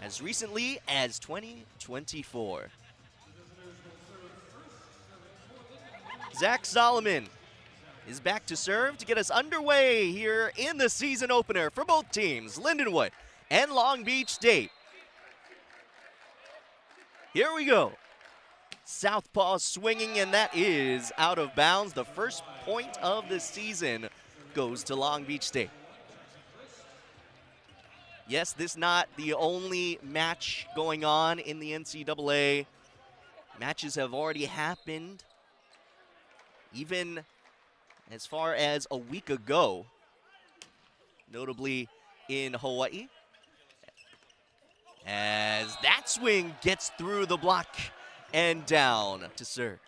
as recently as 2024. Zach Solomon is back to serve to get us underway here in the season opener for both teams, Lindenwood and Long Beach State. Here we go. Southpaw swinging, and that is out of bounds. The first point of the season goes to Long Beach State. Yes, this is not the only match going on in the NCAA. Matches have already happened, even as far as a week ago, notably in Hawaii. As that swing gets through the block and down to serve.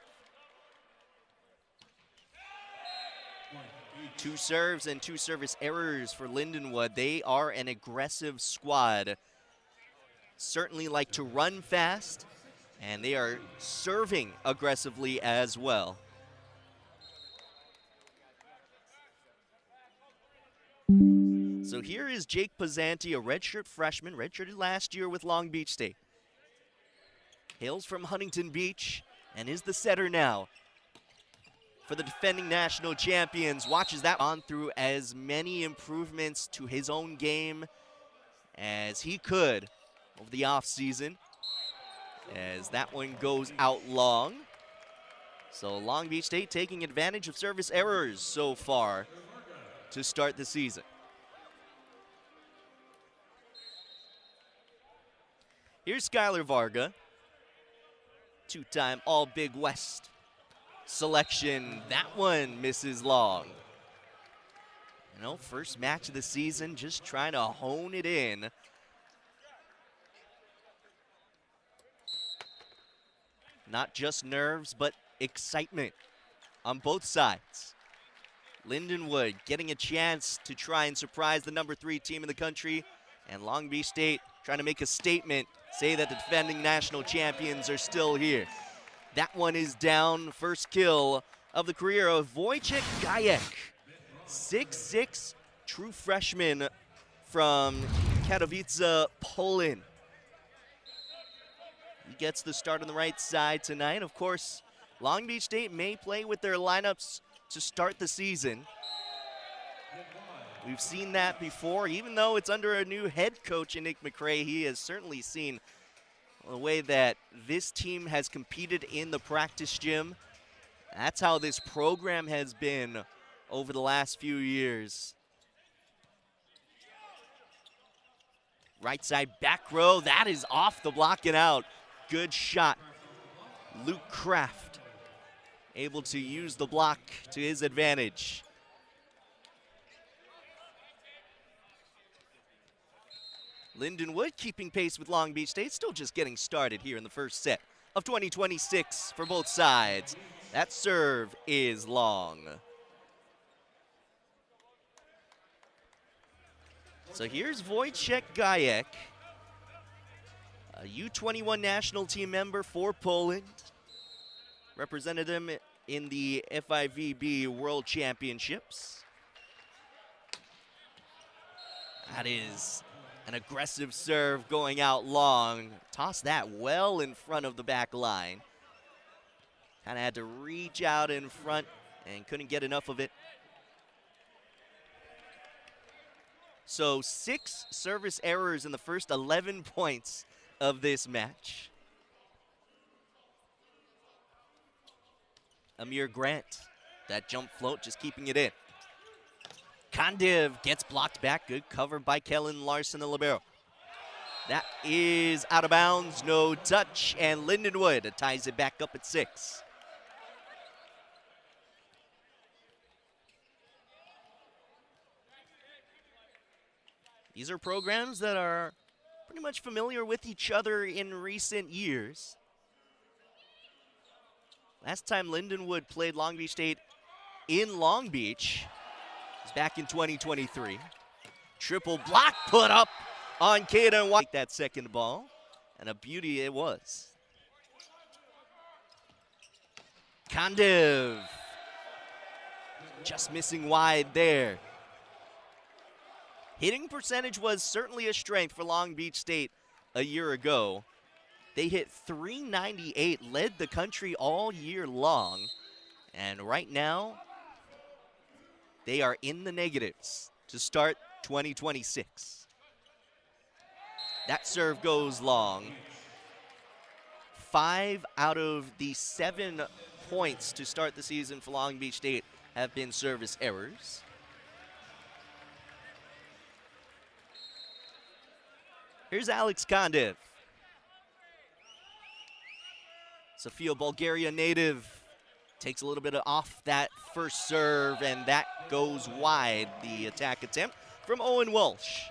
Two serves and two service errors for Lindenwood. They are an aggressive squad. Certainly like to run fast, and they are serving aggressively as well. So here is Jake Pizzanti, a redshirt freshman, redshirted last year with Long Beach State. Hails from Huntington Beach and is the setter now for the defending national champions. Watches that on through as many improvements to his own game as he could over the offseason, as that one goes out long. So Long Beach State taking advantage of service errors so far to start the season. Here's Skylar Varga, two-time All-Big West selection. That one misses long. You know, first match of the season, just trying to hone it in. Not just nerves, but excitement on both sides. Lindenwood getting a chance to try and surprise the #3 team in the country, and Long Beach State trying to make a statement, say that the defending national champions are still here. That one is down. First kill of the career of Wojciech Gajek. 6'6", true freshman from Katowice, Poland. He gets the start on the right side tonight. Of course, Long Beach State may play with their lineups to start the season. We've seen that before. Even though it's under a new head coach in Nick McRae, he has certainly seen the way that this team has competed in the practice gym. That's how this program has been over the last few years. Right side back row, that is off the block and out. Good shot. Luke Kraft able to use the block to his advantage. Lindenwood keeping pace with Long Beach State, still just getting started here in the first set of 2026 for both sides. That serve is long. So here's Wojciech Gajek, a U21 national team member for Poland. Represented them in the FIVB World Championships. That is an aggressive serve going out long. Tossed that well in front of the back line. Kind of had to reach out in front and couldn't get enough of it. So 6 service errors in the first 11 points of this match. Amir Grant, that jump float, just keeping it in. Kondiv gets blocked back. Good cover by Kellen Larson, the libero. That is out of bounds, no touch, and Lindenwood ties it back up at 6. These are programs that are pretty much familiar with each other in recent years. Last time Lindenwood played Long Beach State in Long Beach was back in 2023. Triple block put up on Caden White. That second ball, and a beauty it was. Kondiv just missing wide there. Hitting percentage was certainly a strength for Long Beach State a year ago. They hit .398, led the country all year long. And right now, they are in the negatives to start 2026. That serve goes long. 5 out of the 7 points to start the season for Long Beach State have been service errors. Here's Alex Kondev. Sofia, Bulgaria native, takes a little bit off that first serve, and that goes wide, the attack attempt from Owen Walsh.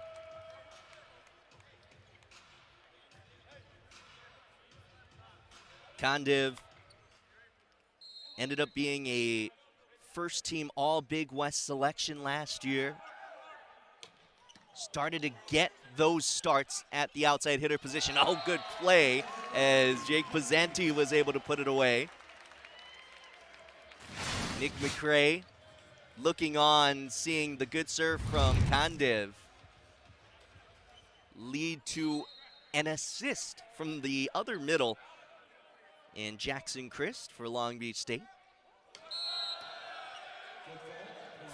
Kondev ended up being a first-team All-Big West selection last year. Started to get those starts at the outside hitter position. Oh, good play as Jake Pizzanti was able to put it away. Nick McCray looking on, seeing the good serve from Kondev lead to an assist from the other middle in Jackson Christ for Long Beach State.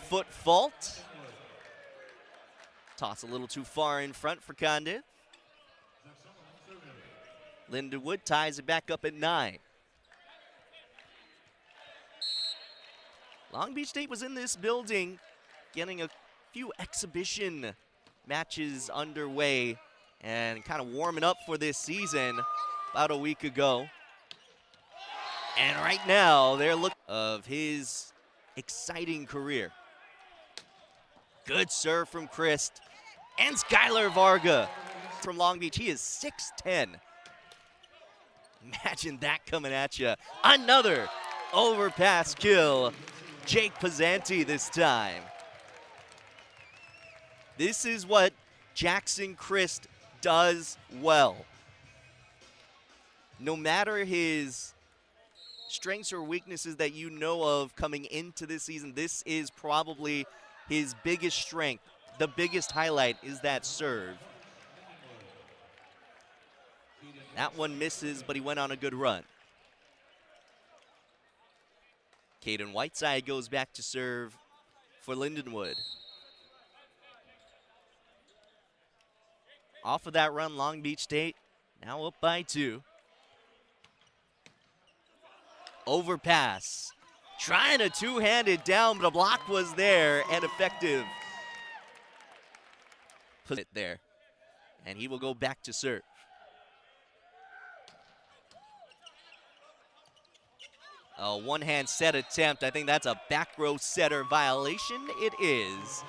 Foot fault. Toss a little too far in front for Kondev. Lindenwood ties it back up at 9. Long Beach State was in this building getting a few exhibition matches underway and kind of warming up for this season about a week ago. And right now, they're looking of his exciting career. Good serve from Christ. And Skylar Varga from Long Beach. He is 6'10". Imagine that coming at you. Another overpass kill. Jake Pizzanti this time. This is what Jackson Christ does well. No matter his strengths or weaknesses that you know of coming into this season, this is probably his biggest strength. The biggest highlight is that serve. That one misses, but he went on a good run. Caden Whiteside goes back to serve for Lindenwood. Off of that run, Long Beach State now up by 2. Overpass. Trying to two-hand it down, but a block was there and effective. Put it there. And he will go back to serve. A one-hand set attempt. I think that's a back row setter violation. It is.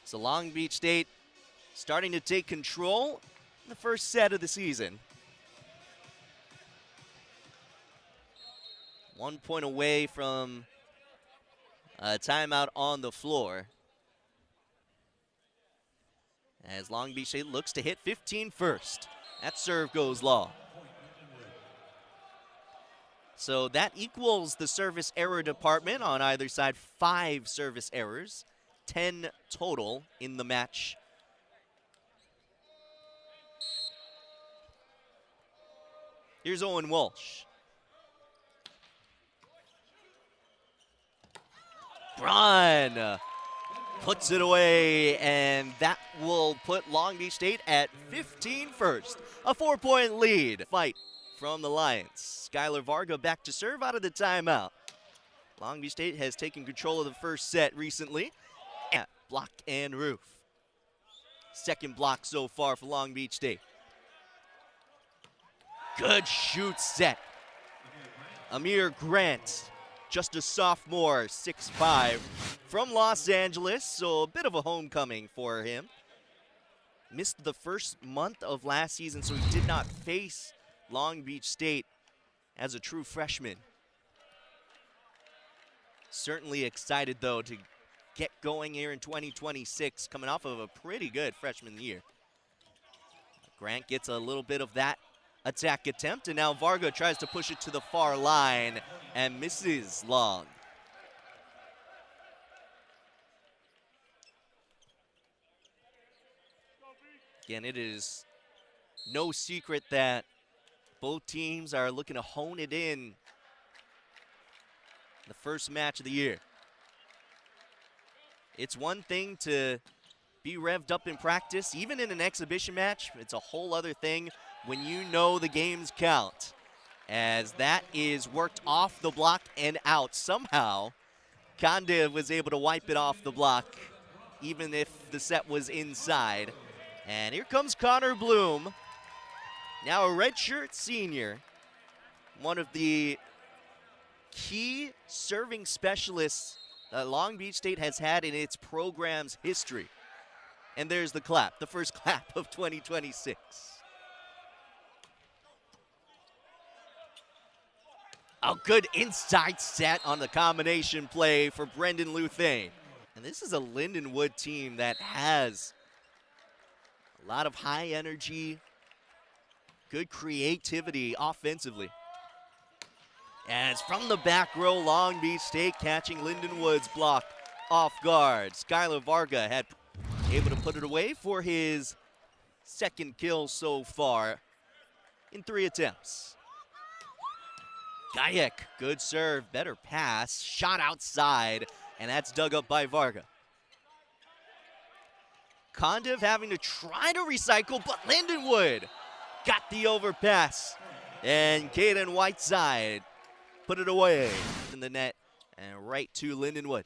So Long Beach State starting to take control in the first set of the season. 1 point away from a timeout on the floor. As Long Beach State looks to hit 15 first. That serve goes long. So that equals the service error department on either side. 5 service errors, 10 total in the match. Here's Owen Walsh. Braun puts it away, and that will put Long Beach State at 15 first. A 4-point lead. Fight from the Lions. Skylar Varga back to serve out of the timeout. Long Beach State has taken control of the first set recently. Block and roof. Second block so far for Long Beach State. Good shoot set. Amir Grant, just a sophomore, 6'5", from Los Angeles, so a bit of a homecoming for him. Missed the first month of last season, so he did not face Long Beach State as a true freshman. Certainly excited, though, to get going here in 2026, coming off of a pretty good freshman year. Grant gets a little bit of that attack attempt, and now Varga tries to push it to the far line and misses long. Again, it is no secret that both teams are looking to hone it in the first match of the year. It's one thing to be revved up in practice, even in an exhibition match. It's a whole other thing when you know the games count, as that is worked off the block and out. Somehow, Kandiv was able to wipe it off the block, even if the set was inside. And here comes Connor Bloom, now a redshirt senior, one of the key serving specialists that Long Beach State has had in its program's history. And there's the clap, the first clap of 2026. A good inside set on the combination play for Brendan Luthane. And this is a Lindenwood team that has a lot of high energy, good creativity offensively. As from the back row, Long Beach State catching Lindenwood's block off guard. Skylar Varga had able to put it away for his second kill so far in 3 attempts. Gajek, good serve, better pass, shot outside, and that's dug up by Varga. Kandiv having to try to recycle, but Lindenwood got the overpass. And Caden Whiteside put it away in the net and right to Lindenwood.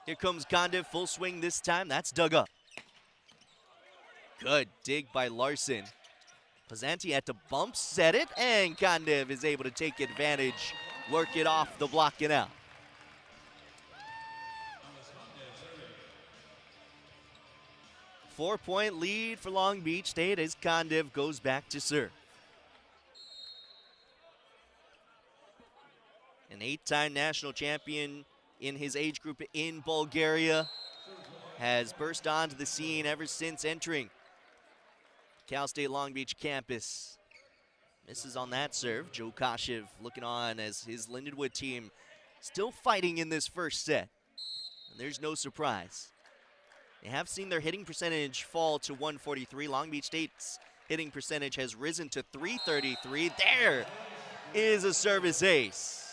Here comes Kandiv, full swing this time. That's dug up. Good dig by Larson. Pazanti had to bump set it, and Kandiv is able to take advantage, work it off the block and out. Four-point lead for Long Beach State as Kandiv goes back to serve. An 8-time national champion in his age group in Bulgaria, has burst onto the scene ever since entering Cal State Long Beach campus. Misses on that serve. Joe Kashev looking on as his Lindenwood team still fighting in this first set. And there's no surprise. They have seen their hitting percentage fall to 143. Long Beach State's hitting percentage has risen to 333. There is a service ace.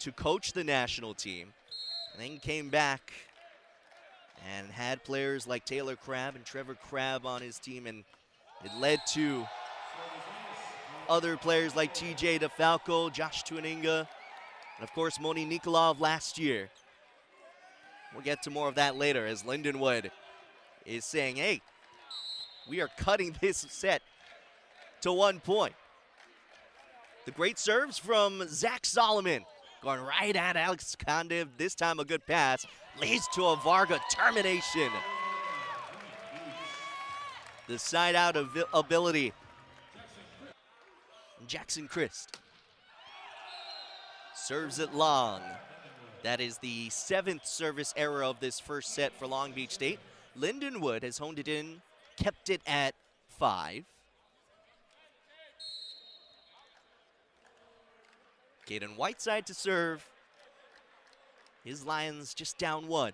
To coach the national team, and then came back and had players like Taylor Crabb and Trevor Crabb on his team, and it led to other players like TJ DeFalco, Josh Tuaninga, and of course Moni Nikolov last year. We'll get to more of that later as Lindenwood is saying, hey, we are cutting this set to 1 point. The great serves from Zach Solomon. Going right at Alex Kandiv. This time a good pass. Leads to a Varga termination. The side out ability. Jackson Christ serves it long. That is the 7th service error of this first set for Long Beach State. Lindenwood has honed it in, kept it at 5. Caden Whiteside to serve. His Lions just down 1.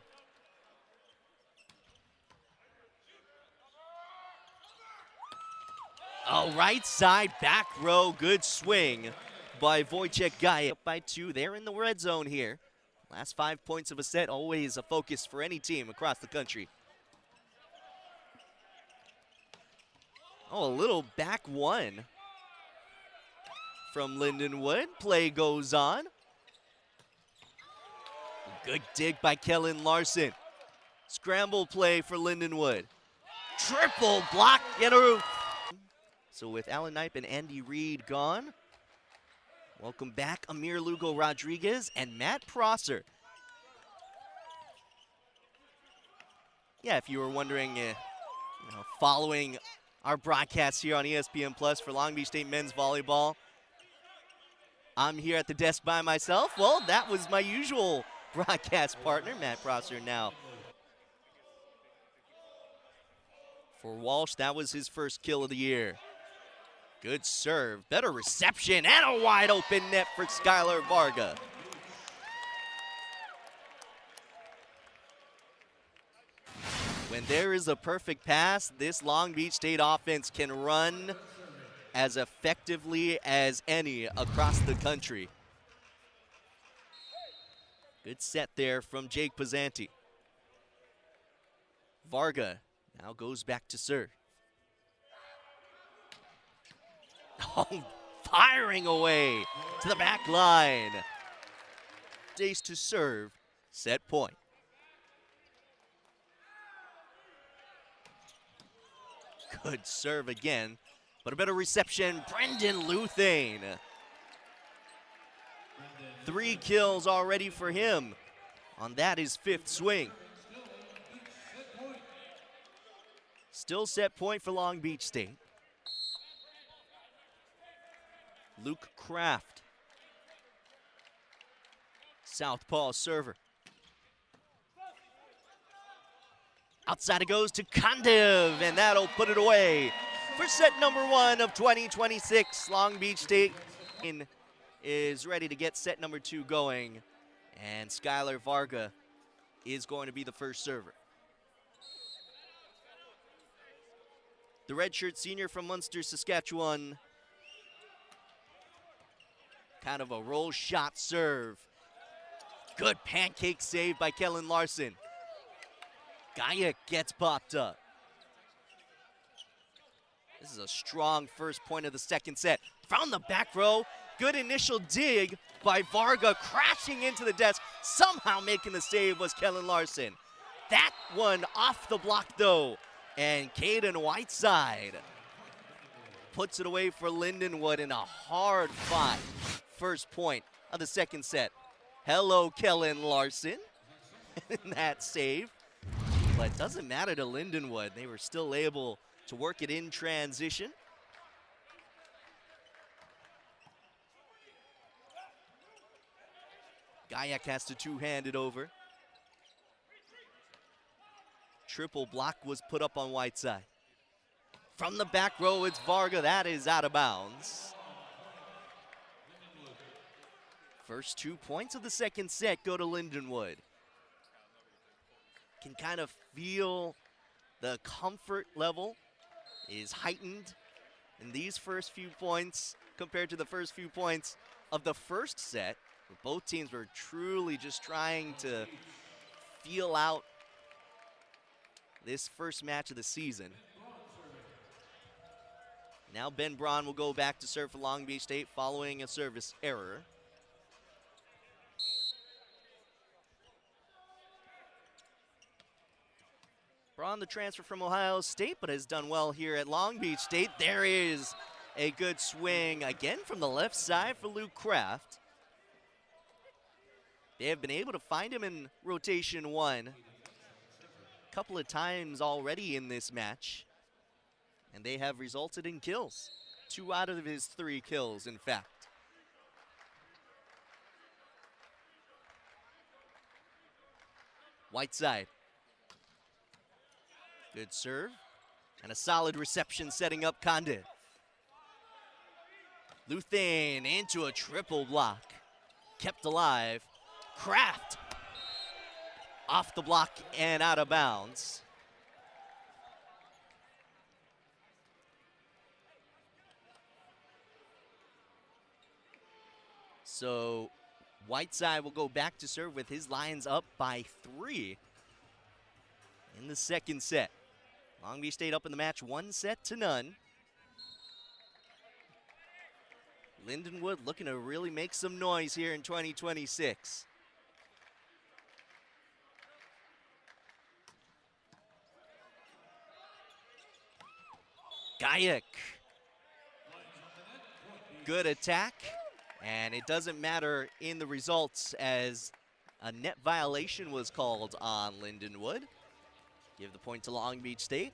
Oh, right side, back row, good swing by Wojciech Gajek. Up by 2, they're in the red zone here. Last 5 points of a set, always a focus for any team across the country. Oh, a little back 1. From Lindenwood, play goes on. Good dig by Kellen Larson. Scramble play for Lindenwood. Triple block, get a. So with Alan Knipe and Andy Reid gone, welcome back Amir Lugo Rodriguez and Matt Prosser. Yeah, if you were wondering, following our broadcast here on ESPN Plus for Long Beach State men's volleyball, I'm here at the desk by myself. Well, that was my usual broadcast partner, Matt Prosser now. For Walsh, that was his first kill of the year. Good serve, better reception, and a wide open net for Skylar Varga. When there is a perfect pass, this Long Beach State offense can run as effectively as any across the country. Good set there from Jake Pizzanti. Varga now goes back to serve. Oh, firing away to the back line. Dace to serve, set point. Good serve again, but a better reception. Brendan Luthane. 3 kills already for him on that his 5th swing. Still set point for Long Beach State. Luke Kraft, southpaw server. Outside it goes to Kondev, and that'll put it away for set number 1 of 2026. Long Beach State is ready to get set number 2 going, and Skylar Varga is going to be the first server. The redshirt senior from Munster, Saskatchewan. Kind of a roll shot serve. Good pancake save by Kellen Larson. Gaia gets popped up. This is a strong first point of the second set. From the back row, good initial dig by Varga, crashing into the desk. Somehow making the save was Kellen Larson. That one off the block though, and Caden Whiteside puts it away for Lindenwood in a hard fought first point of the second set. Hello, Kellen Larson. That save. But it doesn't matter to Lindenwood. They were still able to work it in transition. Gayak has to two-hand it over. Triple block was put up on Whiteside. From the back row, it's Varga. That is out of bounds. First 2 points of the second set go to Lindenwood. Can kind of feel the comfort level is heightened in these first few points compared to the first few points of the first set, where both teams were truly just trying to feel out this first match of the season. Now Ben Braun will go back to serve for Long Beach State following a service error. Braun, the transfer from Ohio State, but has done well here at Long Beach State. There is a good swing again from the left side for Luke Kraft. They have been able to find him in rotation 1 a couple of times already in this match, and they have resulted in kills. 2 out of his 3 kills, in fact. Whiteside. Good serve, and a solid reception setting up Condit. Luthane into a triple block. Kept alive. Kraft off the block and out of bounds. So Whiteside will go back to serve with his Lions up by 3 in the second set. Long Beach State up in the match 1-0. Lindenwood looking to really make some noise here in 2026. Gayak. Good attack, and it doesn't matter in the results as a net violation was called on Lindenwood. Give the point to Long Beach State.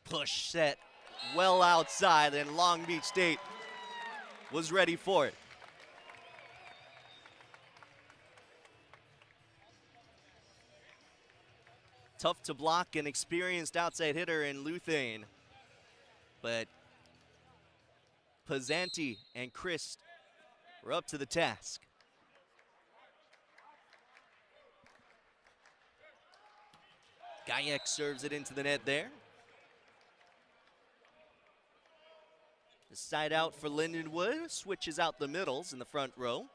Push set well outside, and Long Beach State was ready for it. Tough to block, an experienced outside hitter in Luthane. But Pazanti and Christ were up to the task. Gajek serves it into the net there. The side out for Lindenwood, switches out the middles in the front row.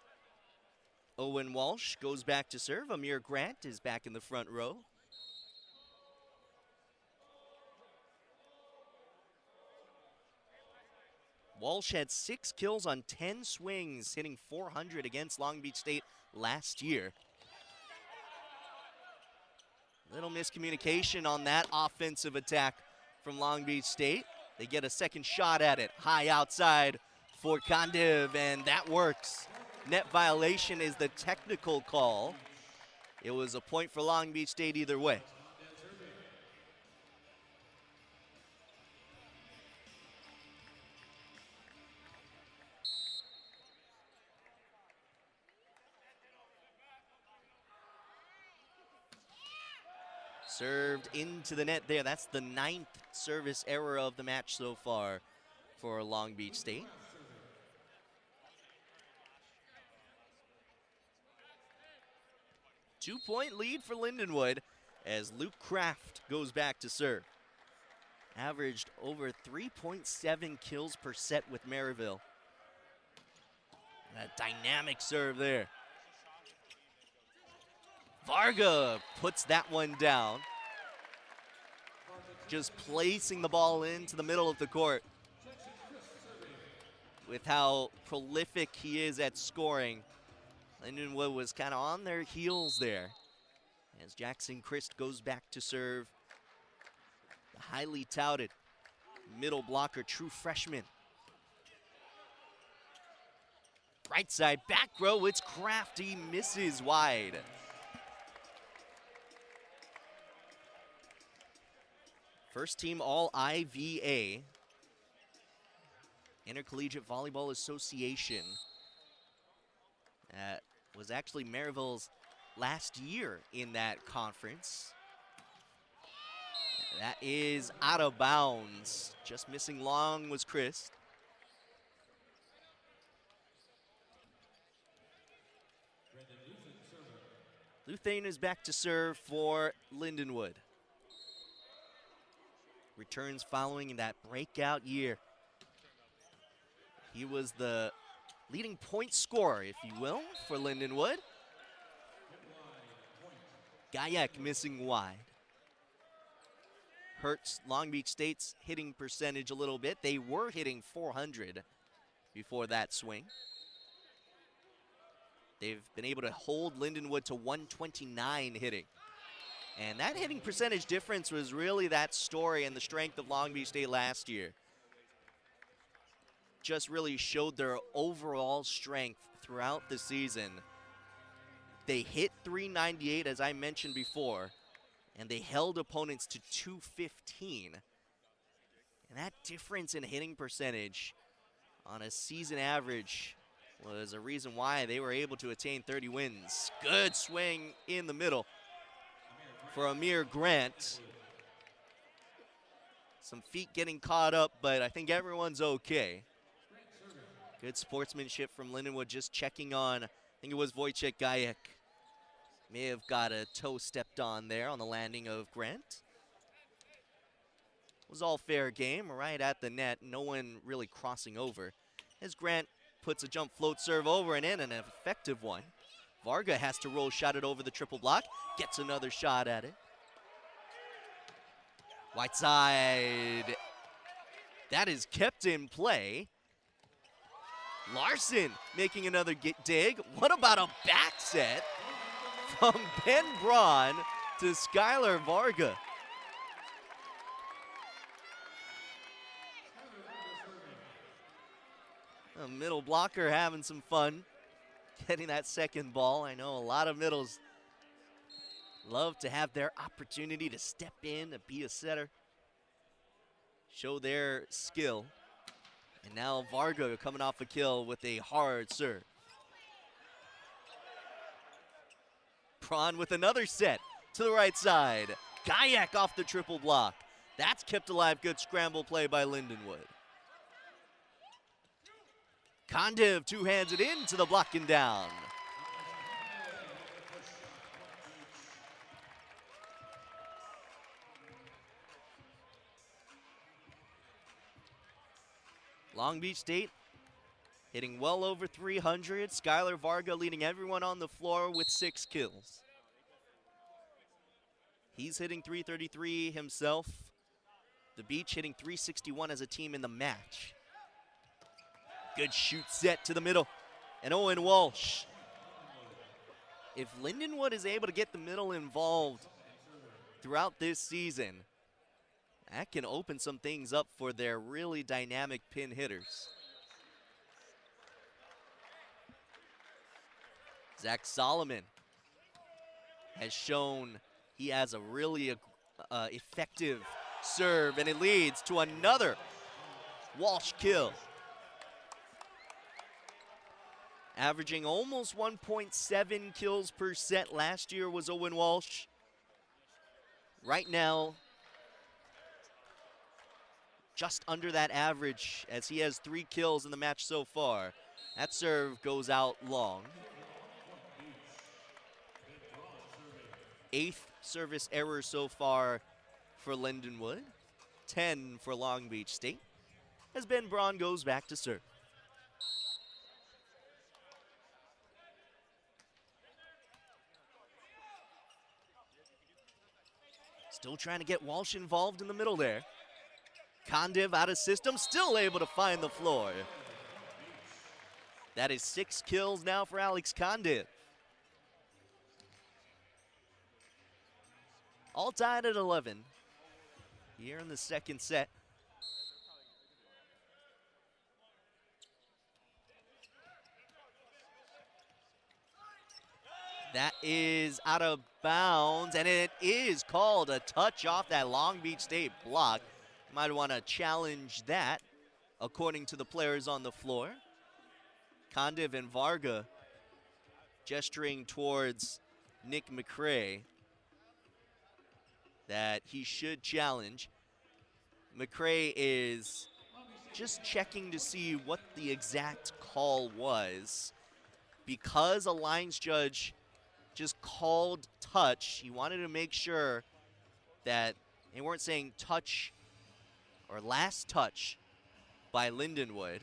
Owen Walsh goes back to serve. Amir Grant is back in the front row. Walsh had 6 kills on 10 swings, hitting .400 against Long Beach State last year. Little miscommunication on that offensive attack from Long Beach State. They get a second shot at it. High outside for Kandiv, and that works. Net violation is the technical call. It was a point for Long Beach State either way. Served into the net there. That's the 9th service error of the match so far for Long Beach State. Two-point lead for Lindenwood as Luke Kraft goes back to serve. Averaged over 3.7 kills per set with Maryville. That dynamic serve there. Varga puts that one down. Just placing the ball into the middle of the court. With how prolific he is at scoring, Lindenwood was kind of on their heels there. As Jackson Christ goes back to serve. The highly touted middle blocker, true freshman. Right side, back row, it's Crafty, misses wide. First team All-IVA, Intercollegiate Volleyball Association. That was actually Maryville's last year in that conference. That is out of bounds. Just missing long was Chris. Luthane is back to serve for Lindenwood. Returns following that breakout year. He was the leading point scorer, if you will, for Lindenwood. Gajek missing wide. Hurts Long Beach State's hitting percentage a little bit. They were hitting .400 before that swing. They've been able to hold Lindenwood to 129 hitting. And that hitting percentage difference was really that story and the strength of Long Beach State last year. Just really showed their overall strength throughout the season. They hit .398, as I mentioned before, and they held opponents to .215. And that difference in hitting percentage on a season average was a reason why they were able to attain 30 wins. Good swing in the middle for Amir Grant. Some feet getting caught up, but I think everyone's okay. Good sportsmanship from Lindenwood, just checking on, I think it was Wojciech Gajek. May have got a toe stepped on there on the landing of Grant. It was all fair game, right at the net, no one really crossing over. As Grant puts a jump float serve over and in, an effective one. Varga has to roll shot it over the triple block, gets another shot at it. White side, that is kept in play. Larson making another dig. What about a back set from Ben Braun to Skylar Varga? A middle blocker having some fun getting that second ball. I know a lot of middles love to have their opportunity to step in and be a setter, show their skill. And now Varga coming off a kill with a hard serve. Braun with another set to the right side. Gajek off the triple block. That's kept alive. Good scramble play by Lindenwood. Kondiv two-hands it into the block and down. Long Beach State hitting well over 300. Skylar Varga leading everyone on the floor with 6 kills. He's hitting 333 himself. The Beach hitting 361 as a team in the match. Good shoot set to the middle. And Owen Walsh. If Lindenwood is able to get the middle involved throughout this season, that can open some things up for their really dynamic pin hitters. Zach Solomon has shown he has a really effective serve, and it leads to another Walsh kill. Averaging almost 1.7 kills per set last year was Owen Walsh. Right now, just under that average as he has 3 kills in the match so far. That serve goes out long. 8th service error so far for Lindenwood. 10 for Long Beach State as Ben Braun goes back to serve. Still trying to get Walsh involved in the middle there. Kondiv out of system, still able to find the floor. That is 6 kills now for Alex Kondiv. All tied at 11 here in the second set. That is out of bounds, and it is called a touch off that Long Beach State block. Might want to challenge that, according to the players on the floor. Kondiv and Varga gesturing towards Nick McCray that he should challenge. McCray is just checking to see what the exact call was. Because a lines judge just called touch, he wanted to make sure that they weren't saying touch or last touch by Lindenwood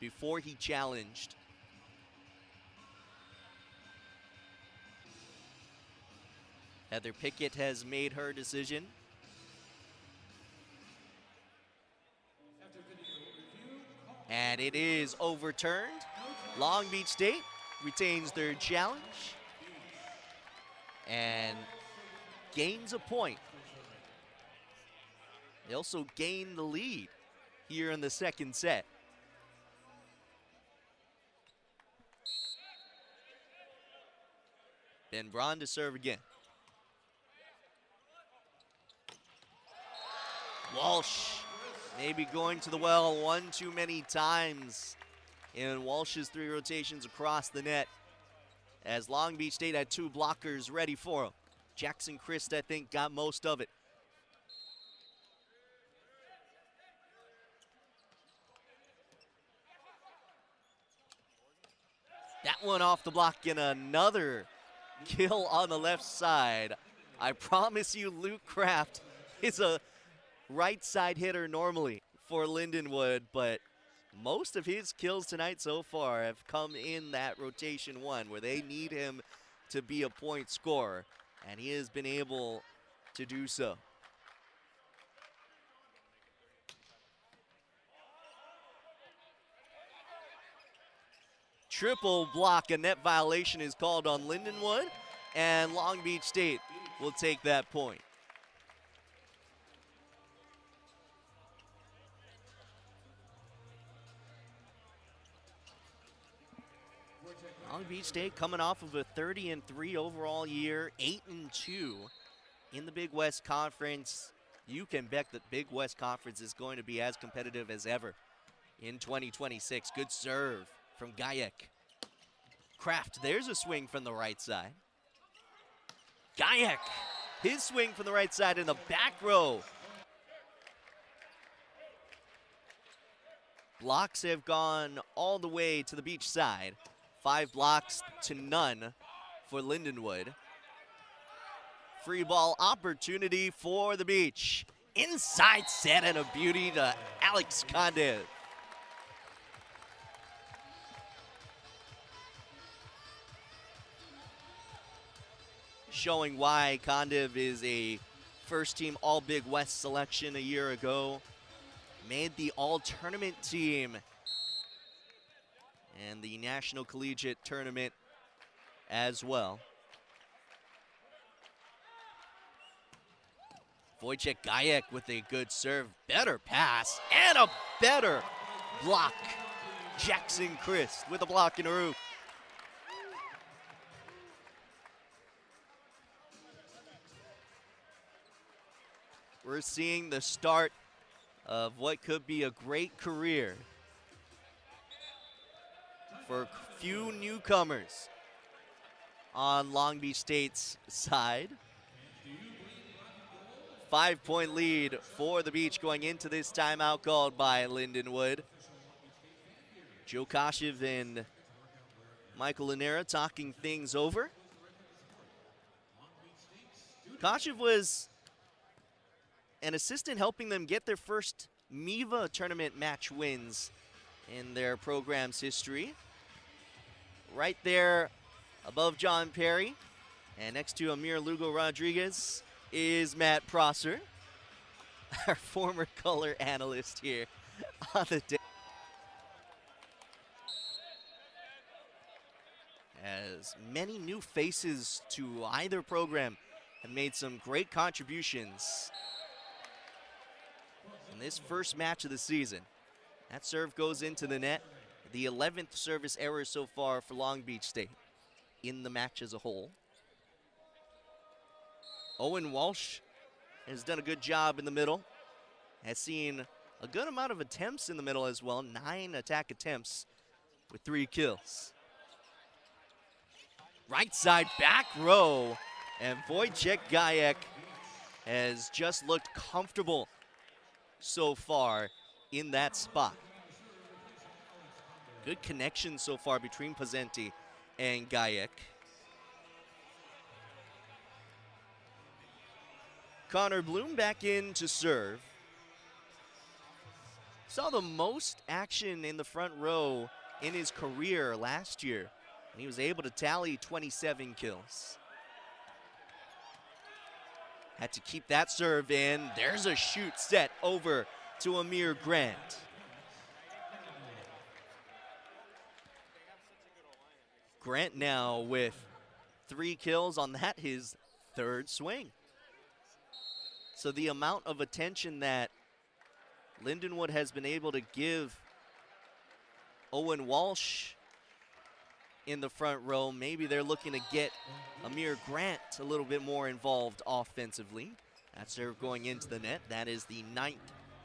before he challenged. Heather Pickett has made her decision. And it is overturned. Long Beach State retains their challenge and gains a point. They also gain the lead here in the second set. Ben Braun to serve again. Walsh maybe going to the well one too many times in Walsh's 3 rotations across the net, as Long Beach State had 2 blockers ready for him. Jackson Christ, I think, got most of it. That one off the block, and another kill on the left side. I promise you, Luke Kraft is a right side hitter normally for Lindenwood, but most of his kills tonight so far have come in that rotation 1 where they need him to be a point scorer, and he has been able to do so. Triple block, a net violation is called on Lindenwood, and Long Beach State will take that point. Long Beach State coming off of a 30-3 overall year, 8-2 in the Big West Conference. You can bet that Big West Conference is going to be as competitive as ever in 2026. Good serve from Gajek. Kraft, there's a swing from the right side. Gajek His swing from the right side in the back row. Blocks have gone all the way to the beach side. 5 blocks to none for Lindenwood. Free ball opportunity for the beach. Inside set and a beauty to Alex Condev. Showing why Condev is a first-team All-Big West selection a year ago. Made the all-tournament team and the National Collegiate Tournament as well. Wojciech Gajek with a good serve, better pass, and a better block. Jackson Christ with a block and a roof. We're seeing the start of what could be a great career for a few newcomers on Long Beach State's side. 5-point lead for the Beach going into this timeout called by Lindenwood. Joe Koshev and Michael Lanera talking things over. Koshev was an assistant helping them get their first MIVA tournament match wins in their program's history. Right there above John Perry and next to Amir Lugo Rodriguez is Matt Prosser, our former color analyst here on the day. As many new faces to either program have made some great contributions in this first match of the season. That serve goes into the net. The 11th service error so far for Long Beach State in the match as a whole. Owen Walsh has done a good job in the middle. Has seen a good amount of attempts in the middle as well. 9 attack attempts with 3 kills. Right side back row. And Wojciech Gajek has just looked comfortable so far in that spot. Good connection so far between Pazenti and Gajek. Connor Bloom back in to serve. Saw the most action in the front row in his career last year. And he was able to tally 27 kills. Had to keep that serve in. There's a shoot set over to Amir Grant. Grant now with 3 kills on that, his 3rd swing. So the amount of attention that Lindenwood has been able to give Owen Walsh in the front row, maybe they're looking to get Amir Grant a little bit more involved offensively. That serve going into the net. That is the 9th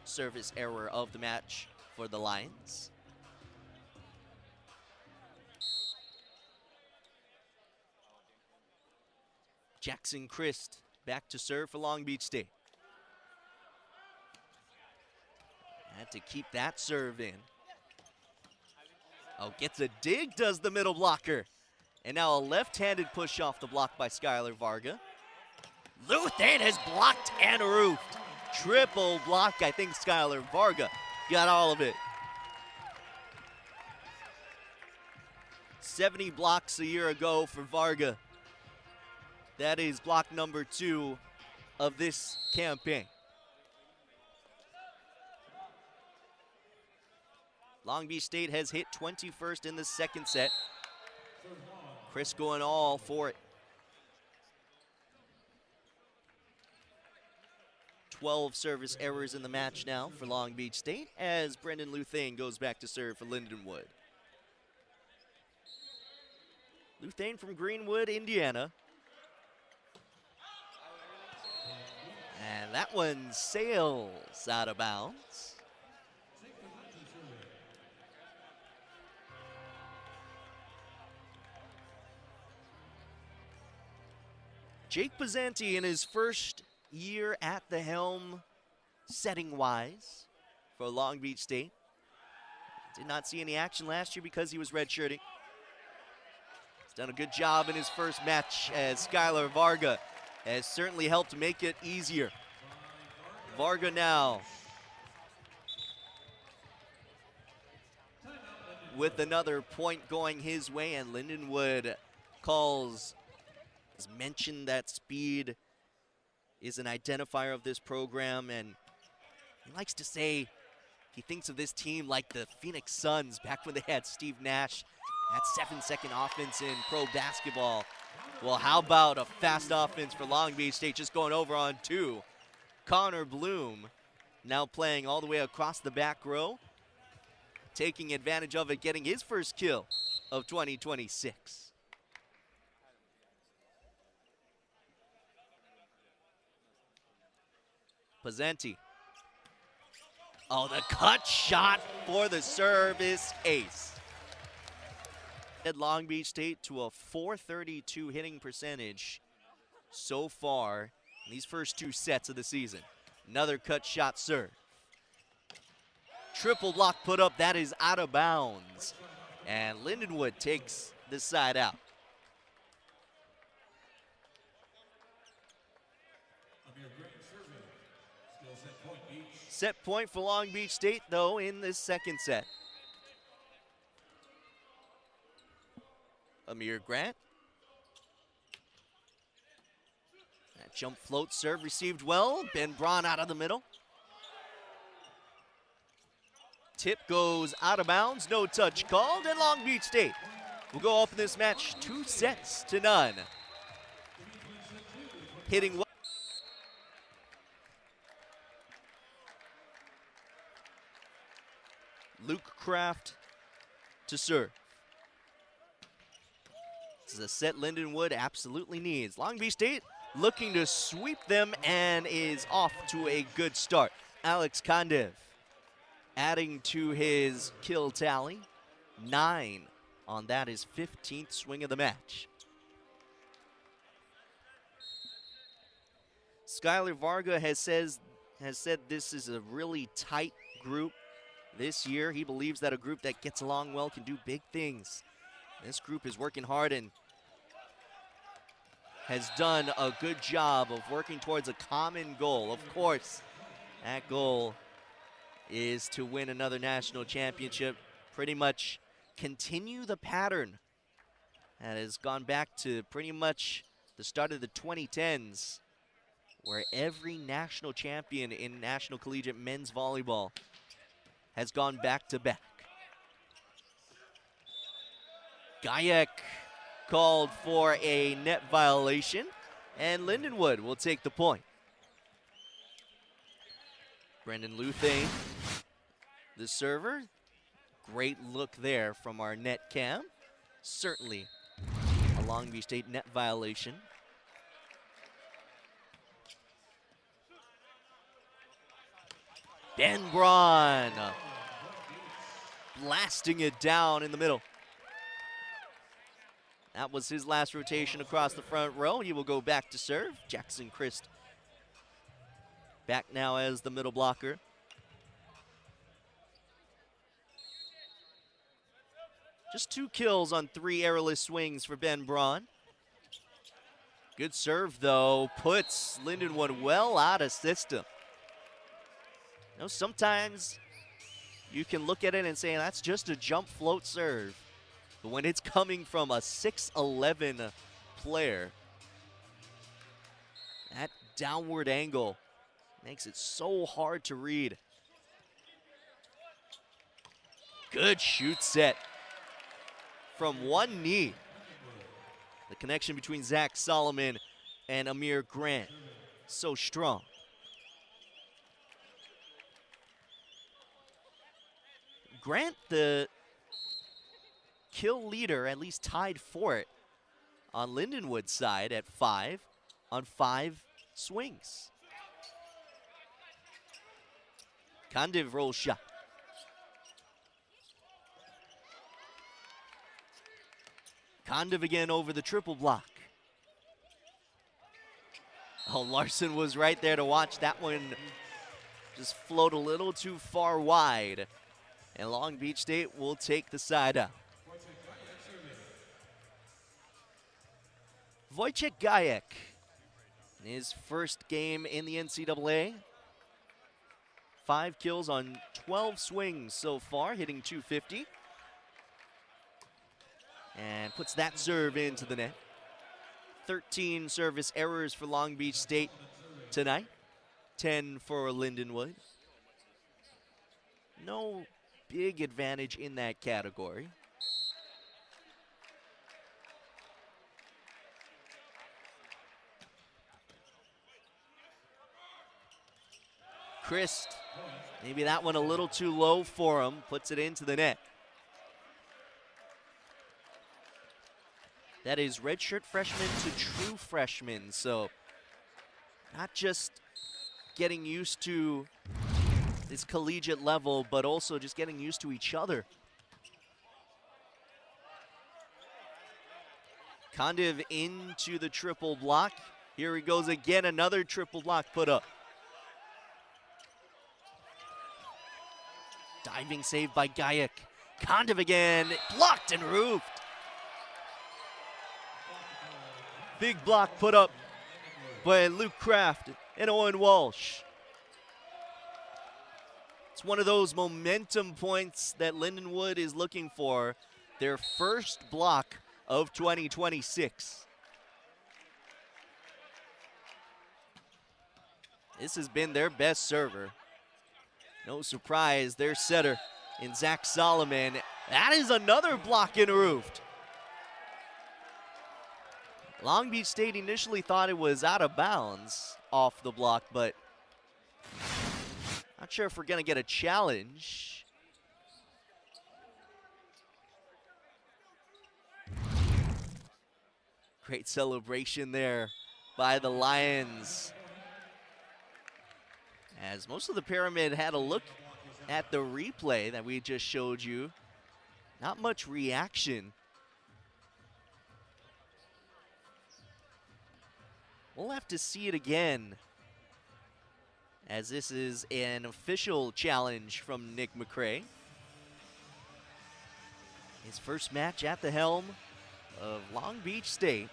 service error of the match for the Lions. Jackson Christ back to serve for Long Beach State. Had to keep that serve in. Oh, gets a dig, does the middle blocker. And now a left-handed push off the block by Skylar Varga. Luthane has blocked and roofed. Triple block, I think Skylar Varga got all of it. 70 blocks a year ago for Varga. That is block number 2 of this campaign. Long Beach State has hit 21st in the second set. Chris going all for it. 12 service errors in the match now for Long Beach State as Brendan Luthane goes back to serve for Lindenwood. Luthane from Greenwood, Indiana. And that one sails out of bounds. Jake Pizzanti in his first year at the helm, setting-wise, for Long Beach State. Did not see any action last year because he was redshirting. He's done a good job in his first match as Skylar Varga has certainly helped make it easier. Varga now with another point going his way, and Lindenwood has mentioned that speed is an identifier of this program, and he likes to say he thinks of this team like the Phoenix Suns back when they had Steve Nash, that 7-second offense in pro basketball. Well, how about a fast offense for Long Beach State, just going over on two. Connor Bloom now playing all the way across the back row, taking advantage of it, getting his first kill of 2026. Pizzanti. Oh, the cut shot for the service ace. Long Beach State to a .432 hitting percentage so far in these first two sets of the season. Another cut shot serve. Triple block put up, that is out of bounds. And Lindenwood takes this side out. Set point for Long Beach State, though, in this second set. Amir Grant. That jump float serve received well. Ben Braun out of the middle. Tip goes out of bounds, no touch called, and Long Beach State will go up in this match 2-0. Hitting well. Luke Kraft to serve. This is a set Lindenwood absolutely needs. Long Beach State looking to sweep them and is off to a good start. Alex Kondev adding to his kill tally. 9 on that, his 15th swing of the match. Skylar Varga has said this is a really tight group this year. He believes that a group that gets along well can do big things. This group is working hard and has done a good job of working towards a common goal. Of course, that goal is to win another national championship, pretty much continue the pattern that has gone back to pretty much the start of the 2010s, where every national champion in National Collegiate Men's Volleyball has gone back to back. Gajek called for a net violation, and Lindenwood will take the point. Brendan Luthane, the server. Great look there from our net cam. Certainly a Long Beach State net violation. Ben Braun blasting it down in the middle. That was his last rotation across the front row. He will go back to serve. Jackson Christ back now as the middle blocker. Just 2 kills on 3 errorless swings for Ben Braun. Good serve, though, puts Lindenwood well out of system. You know, sometimes you can look at it and say that's just a jump float serve. But when it's coming from a 6'11" player, that downward angle makes it so hard to read. Good shoot set from one knee. The connection between Zach Solomon and Amir Grant, so strong. Grant, the kill leader, at least tied for it on Lindenwood's side at 5 on 5 swings. Kondev roll shot. Kondev again over the triple block. Oh, Larson was right there to watch that one just float a little too far wide. And Long Beach State will take the side out. Wojciech Gajek, in his first game in the NCAA. 5 kills on 12 swings so far, hitting .250. And puts that serve into the net. 13 service errors for Long Beach State tonight. 10 for Lindenwood. No big advantage in that category. Christ, maybe that one a little too low for him, puts it into the net. That is redshirt freshman to true freshman, so not just getting used to this collegiate level, but also just getting used to each other. Kondiv into the triple block. Here he goes again, another triple block put up. Diving save by Gajek. Kondiv again, blocked and roofed. Big block put up by Luke Kraft and Owen Walsh. It's one of those momentum points that Lindenwood is looking for. Their first block of 2026. This has been their best server. No surprise, their setter in Zach Solomon. That is another block and roofed. Long Beach State initially thought it was out of bounds off the block, but not sure if we're gonna get a challenge. Great celebration there by the Lions. As most of the Pyramid had a look at the replay that we just showed you, not much reaction. We'll have to see it again, as this is an official challenge from Nick McCray. His first match at the helm of Long Beach State.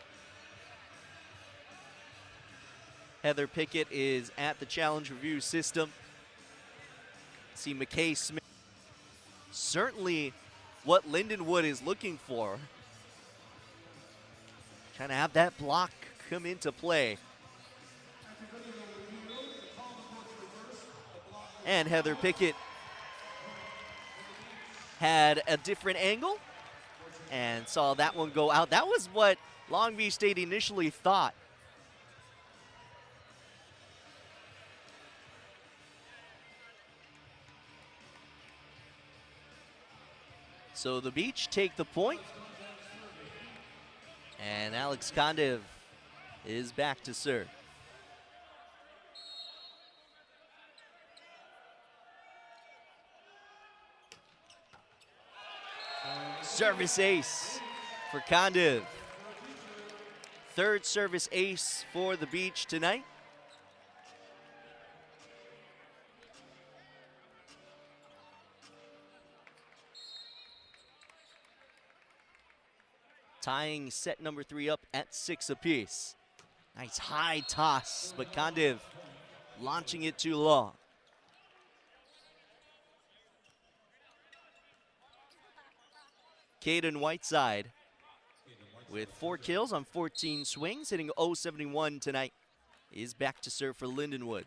Heather Pickett is at the challenge review system. See McKay Smith. Certainly what Lindenwood is looking for. Trying to have that block come into play. And Heather Pickett had a different angle and saw that one go out. That was what Long Beach State initially thought. So the Beach take the point. And Alex Kondiv is back to serve. Service ace for Kondiv. Third service ace for the Beach tonight. Tying set number 3 up at 6 apiece. Nice high toss, but Kondiv launching it too long. Caden Whiteside with 4 kills on 14 swings, hitting .071 tonight, is back to serve for Lindenwood.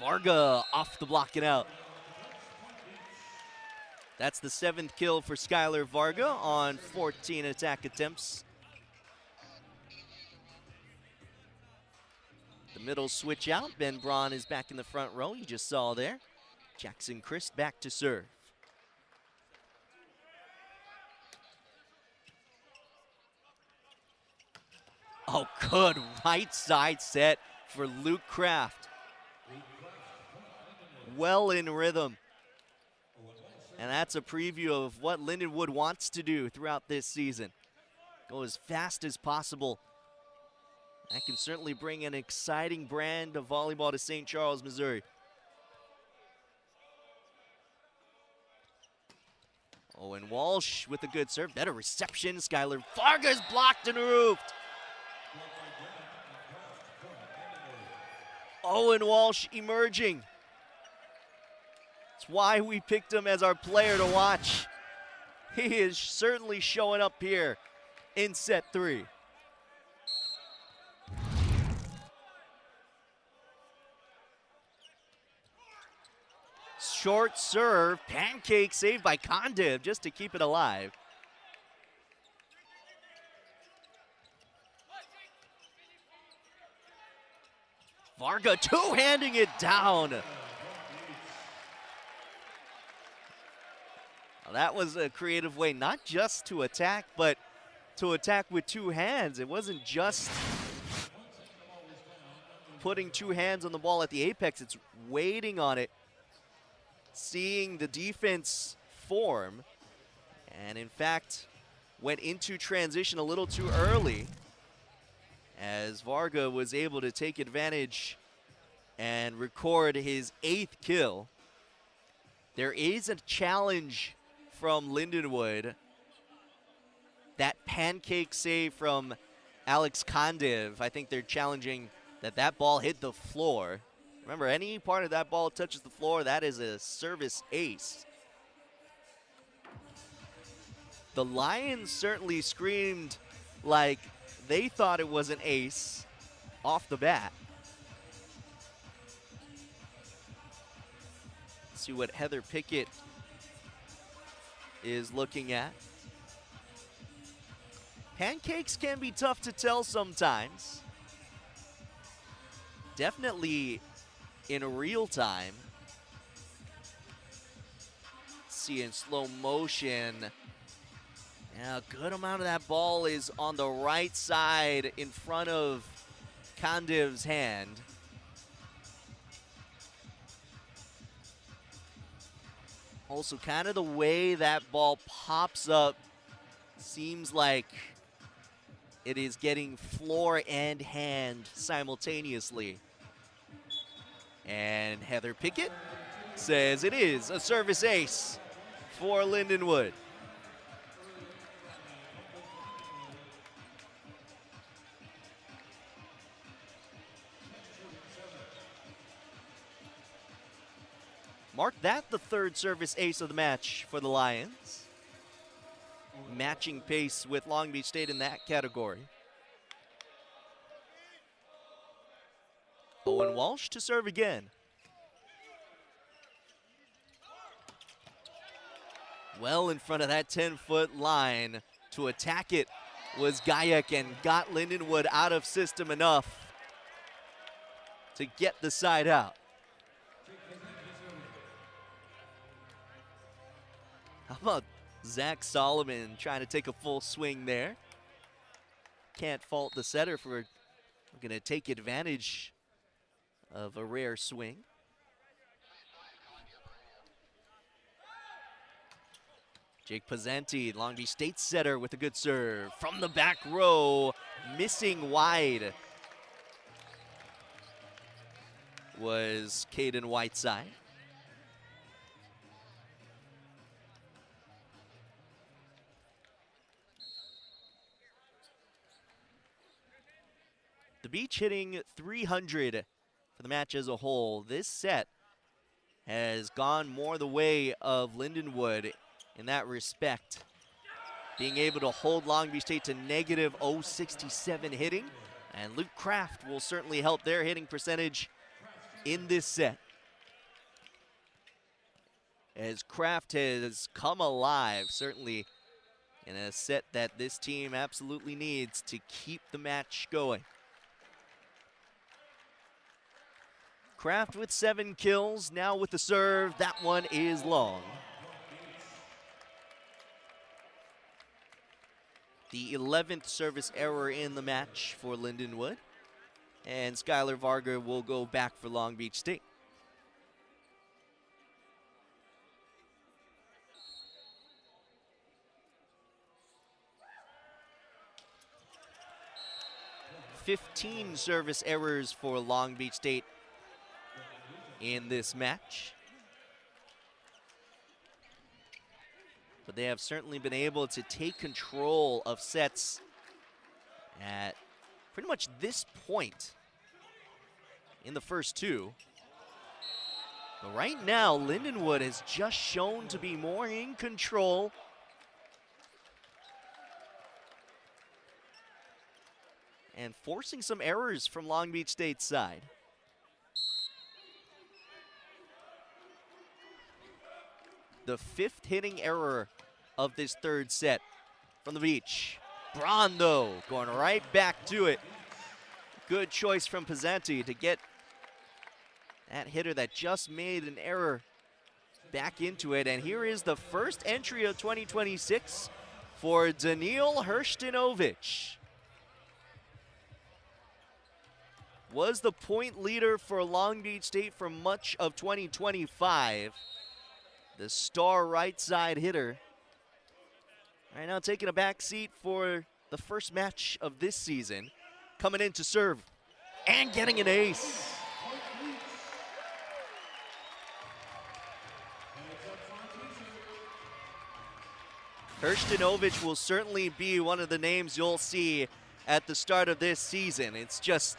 Varga off the block and out. That's the 7th kill for Skylar Varga on 14 attack attempts. The middle switch out. Ben Braun is back in the front row. You just saw there. Jackson Christ back to serve. Oh, good right side set for Luke Kraft. Well in rhythm. And that's a preview of what Lindenwood wants to do throughout this season. Go as fast as possible. That can certainly bring an exciting brand of volleyball to St. Charles, Missouri. Owen Walsh with a good serve. Better reception. Skylar Vargas blocked and roofed. Owen Walsh emerging. That's why we picked him as our player to watch. He is certainly showing up here in set 3. Short serve, pancake saved by Kondiv just to keep it alive. Varga two-handing it down. Well, that was a creative way not just to attack, but to attack with two hands. It wasn't just putting two hands on the ball at the apex, it's waiting on it, seeing the defense form, and in fact went into transition a little too early as Varga was able to take advantage and record his 8th kill. There is a challenge from Lindenwood. That pancake save from Alex Kondiv, I think they're challenging that ball hit the floor. Remember, any part of that ball touches the floor, that is a service ace. The Lions certainly screamed like they thought it was an ace off the bat. Let's see what Heather Pickett is looking at. Pancakes can be tough to tell sometimes. Definitely in real time. See in slow motion. Yeah, a good amount of that ball is on the right side in front of Kondiv's hand. Also, kind of the way that ball pops up seems like it is getting floor and hand simultaneously. And Heather Pickett says it is a service ace for Lindenwood. Mark that the 3rd service ace of the match for the Lions. Matching pace with Long Beach State in that category. Owen Walsh to serve again. Well in front of that 10-foot line to attack it was Gayek and got Lindenwood out of system enough to get the side out. How about Zach Solomon trying to take a full swing there? Can't fault the setter for going to take advantage of a rare swing. Jake Pizzanti, Long Beach State setter with a good serve from the back row, missing wide was Caden Whiteside. The Beach hitting 300 for the match as a whole. This set has gone more the way of Lindenwood in that respect. Being able to hold Long Beach State to negative .067 hitting. And Luke Kraft will certainly help their hitting percentage in this set. As Kraft has come alive, certainly in a set that this team absolutely needs to keep the match going. Kraft with 7 kills, now with the serve. That one is long. The 11th service error in the match for Lindenwood. And Skylar Varga will go back for Long Beach State. 15 service errors for Long Beach State in this match. But they have certainly been able to take control of sets at pretty much this point in the first two. But right now, Lindenwood has just shown to be more in control. And forcing some errors from Long Beach State's side. The 5th hitting error of this third set from the beach. Braun, though, going right back to it. Good choice from Pizzanti to get that hitter that just made an error back into it. And here is the first entry of 2026 for Daniil Hrstinovic. Was the point leader for Long Beach State for much of 2025. The star right side hitter. Right now taking a back seat for the first match of this season. Coming in to serve and getting an ace. Hrstinovic will certainly be one of the names you'll see at the start of this season. It's just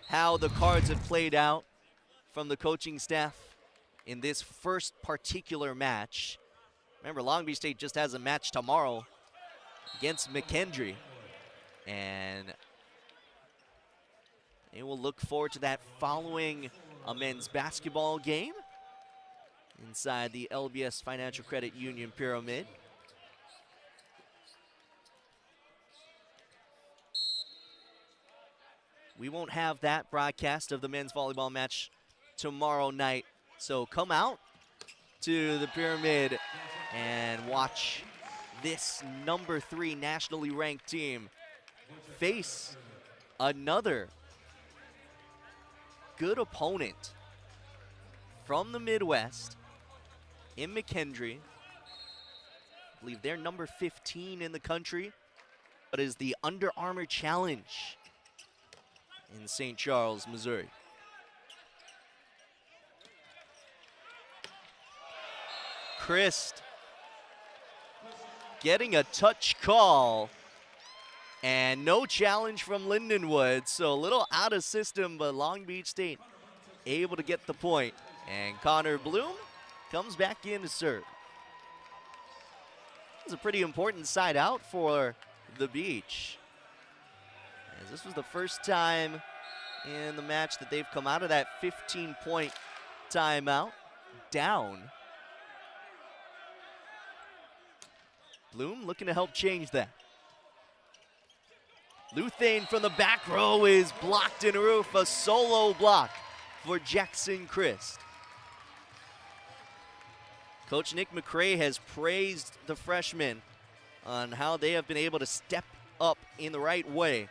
how the cards have played out from the coaching staff in this first particular match. Remember, Long Beach State just has a match tomorrow against McKendree. And they will look forward to that following a men's basketball game inside the LBS Financial Credit Union Pyramid. We won't have that broadcast of the men's volleyball match tomorrow night. So come out to the Pyramid and watch this number 3 nationally ranked team face another good opponent from the Midwest in McKendree. I believe they're number 15 in the country, but is the Under Armour Challenge in St. Charles, Missouri. Christ getting a touch call and no challenge from Lindenwood, so a little out of system, but Long Beach State able to get the point. And Connor Bloom comes back in to serve. It's a pretty important side out for the Beach, as this was the first time in the match that they've come out of that 15-point timeout down. Bloom looking to help change that. Luthane from the back row is blocked in roof. A solo block for Jackson Christ. Coach Nick McCray has praised the freshmen on how they have been able to step up in the right way.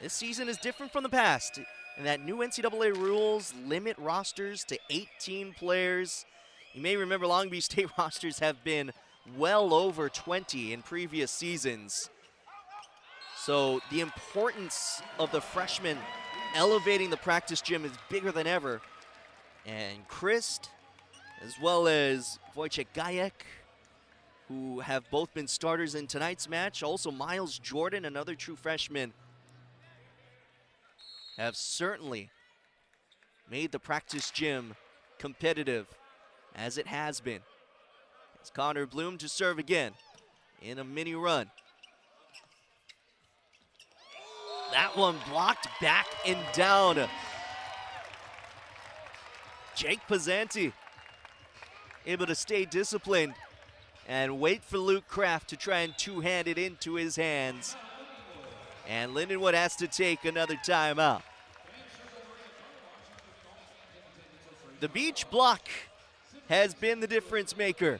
This season is different from the past, and that new NCAA rules limit rosters to 18 players. You may remember Long Beach State rosters have been well over 20 in previous seasons. So the importance of the freshmen elevating the practice gym is bigger than ever. And Christ, as well as Wojciech Gajek, who have both been starters in tonight's match, also Miles Jordan, another true freshman, have certainly made the practice gym competitive, as it has been. It's Connor Bloom to serve again in a mini run. That one blocked back and down. Jake Pizzanti able to stay disciplined and wait for Luke Kraft to try and two-hand it into his hands. And Lindenwood has to take another timeout. The Beach block has been the difference maker.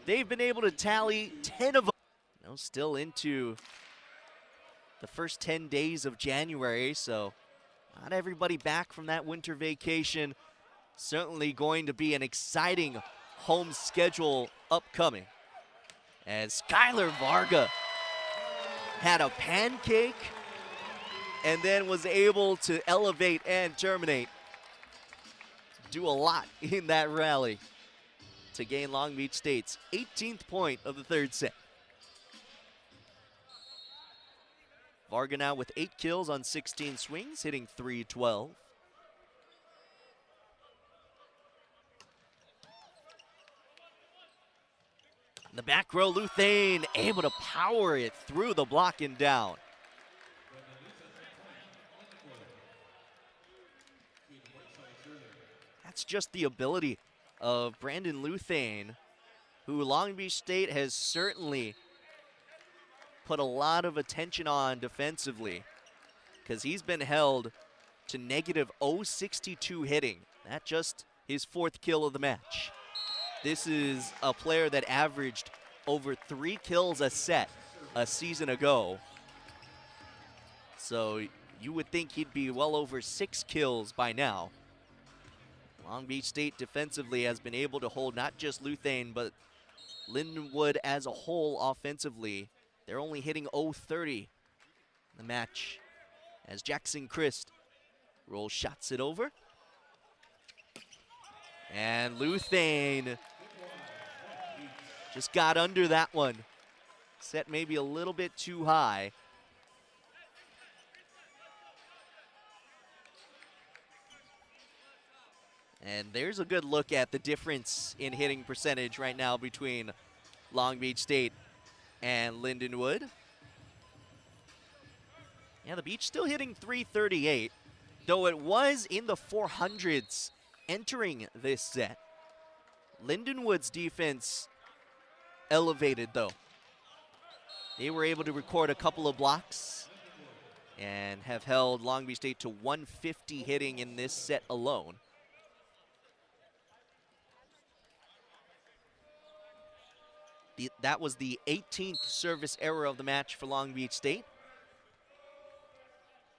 They've been able to tally 10 of them. Now still into the first 10 days of January, so not everybody back from that winter vacation. Certainly going to be an exciting home schedule upcoming, as Skylar Varga had a pancake and then was able to elevate and terminate. Do a lot in that rally to gain Long Beach State's 18th point of the third set. Varga now with 8 kills on 16 swings, hitting .312. In the back row, Luthane able to power it through the block and down. That's just the ability of Brandon Luthane, who Long Beach State has certainly put a lot of attention on defensively, because he's been held to negative .062 hitting. That's just his 4th kill of the match. This is a player that averaged over 3 kills a set a season ago. So you would think he'd be well over 6 kills by now. Long Beach State defensively has been able to hold not just Luthane, but Lindenwood as a whole offensively. They're only hitting .030 in the match as Jackson Christ rolls shots it over. And Luthane just got under that one. Set maybe a little bit too high. And there's a good look at the difference in hitting percentage right now between Long Beach State and Lindenwood. Yeah, the Beach still hitting .338, though it was in the 400s entering this set. Lindenwood's defense elevated, though. They were able to record a couple of blocks and have held Long Beach State to 150 hitting in this set alone. That was the 18th service error of the match for Long Beach State.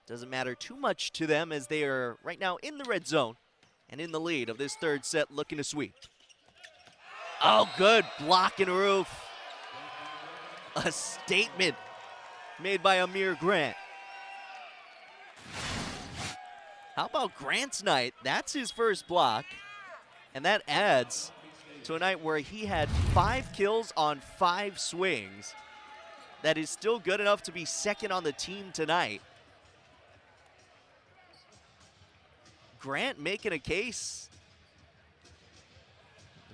Doesn't matter too much to them as they are right now in the red zone and in the lead of this third set, looking to sweep. Oh, good block and roof. A statement made by Amir Grant. How about Grant's night? That's his first block, and that adds to a night where he had 5 kills on 5 swings. That is still good enough to be second on the team tonight. Grant making a case.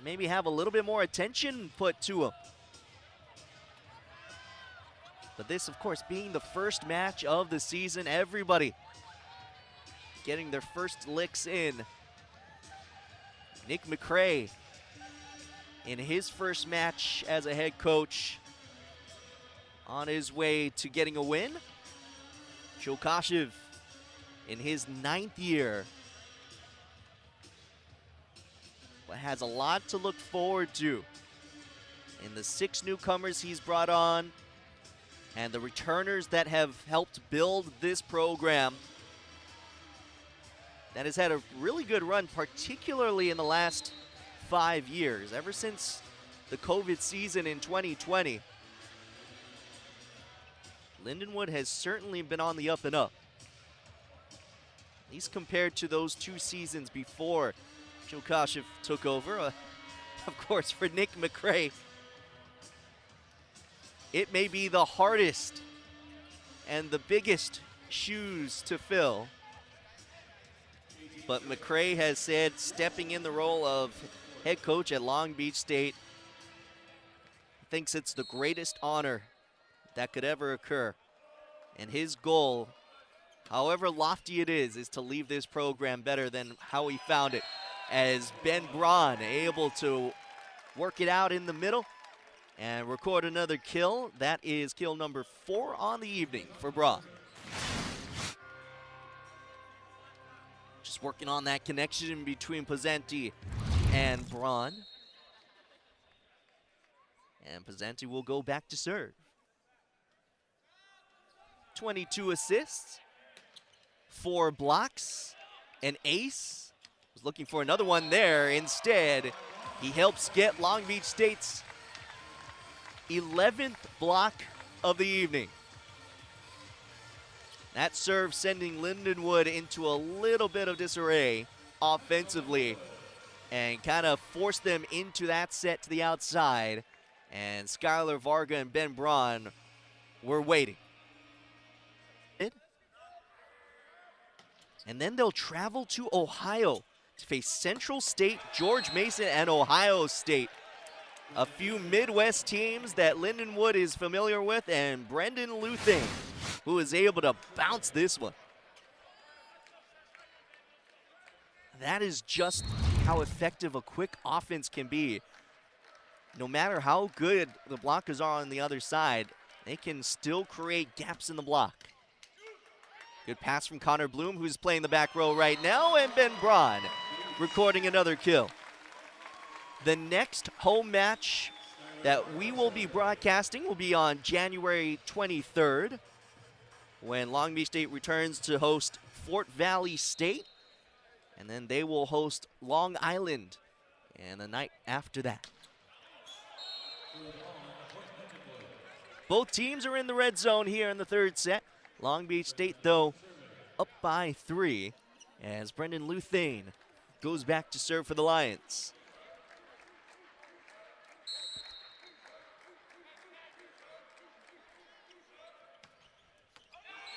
Maybe have a little bit more attention put to him. But this, of course, being the first match of the season, everybody getting their first licks in. Nick McCray in his first match as a head coach, on his way to getting a win. Chokashev in his 9th year, but has a lot to look forward to in the 6 newcomers he's brought on and the returners that have helped build this program that has had a really good run, particularly in the last 5 years, ever since the COVID season in 2020. Lindenwood has certainly been on the up and up, at least compared to those 2 seasons before Chokashev took over. Of course, for Nick McCray, it may be the hardest and the biggest shoes to fill. But McCray has said, stepping in the role of head coach at Long Beach State, thinks it's the greatest honor that could ever occur. And his goal, however lofty it is to leave this program better than how he found it. As Ben Braun able to work it out in the middle and record another kill. That is kill number 4 on the evening for Braun. Just working on that connection between Pizzanti and Braun. And Pizzanti will go back to serve. 22 assists, 4 blocks, an ace. Was looking for another one there. Instead, he helps get Long Beach State's 11th block of the evening. That serve sending Lindenwood into a little bit of disarray offensively and kind of forced them into that set to the outside. And Skylar Varga and Ben Braun were waiting. And then they'll travel to Ohio to face Central State, George Mason, and Ohio State. A few Midwest teams that Lindenwood is familiar with, and Brendan Luthing, who is able to bounce this one. That is just how effective a quick offense can be. No matter how good the blockers are on the other side, they can still create gaps in the block. Good pass from Connor Bloom, who's playing the back row right now, and Ben Braun recording another kill. The next home match that we will be broadcasting will be on January 23rd, when Long Beach State returns to host Fort Valley State, and then they will host Long Island, and the night after that. Both teams are in the red zone here in the third set. Long Beach State, though, up by 3, as Brendan Luthane goes back to serve for the Lions.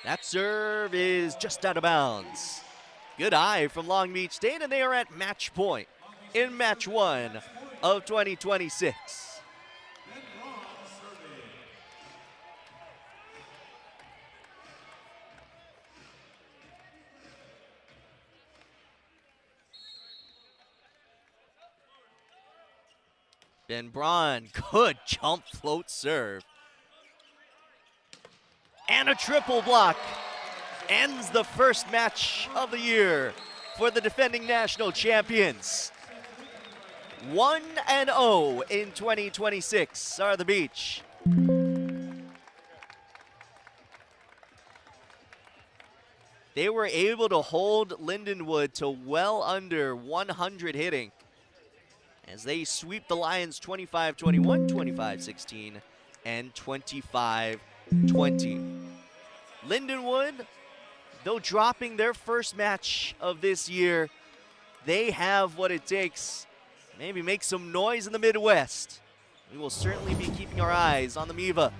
That serve is just out of bounds. Good eye from Long Beach State, and they are at match point in match 1 of 2026. Ben Braun, good jump float serve. And a triple block ends the first match of the year for the defending national champions. 1-0 in 2026 are the Beach. They were able to hold Lindenwood to well under 100 hitting as they sweep the Lions 25-21, 25-16, and 25-20. Lindenwood, though dropping their first match of this year, they have what it takes. Maybe make some noise in the Midwest. We will certainly be keeping our eyes on the MIVA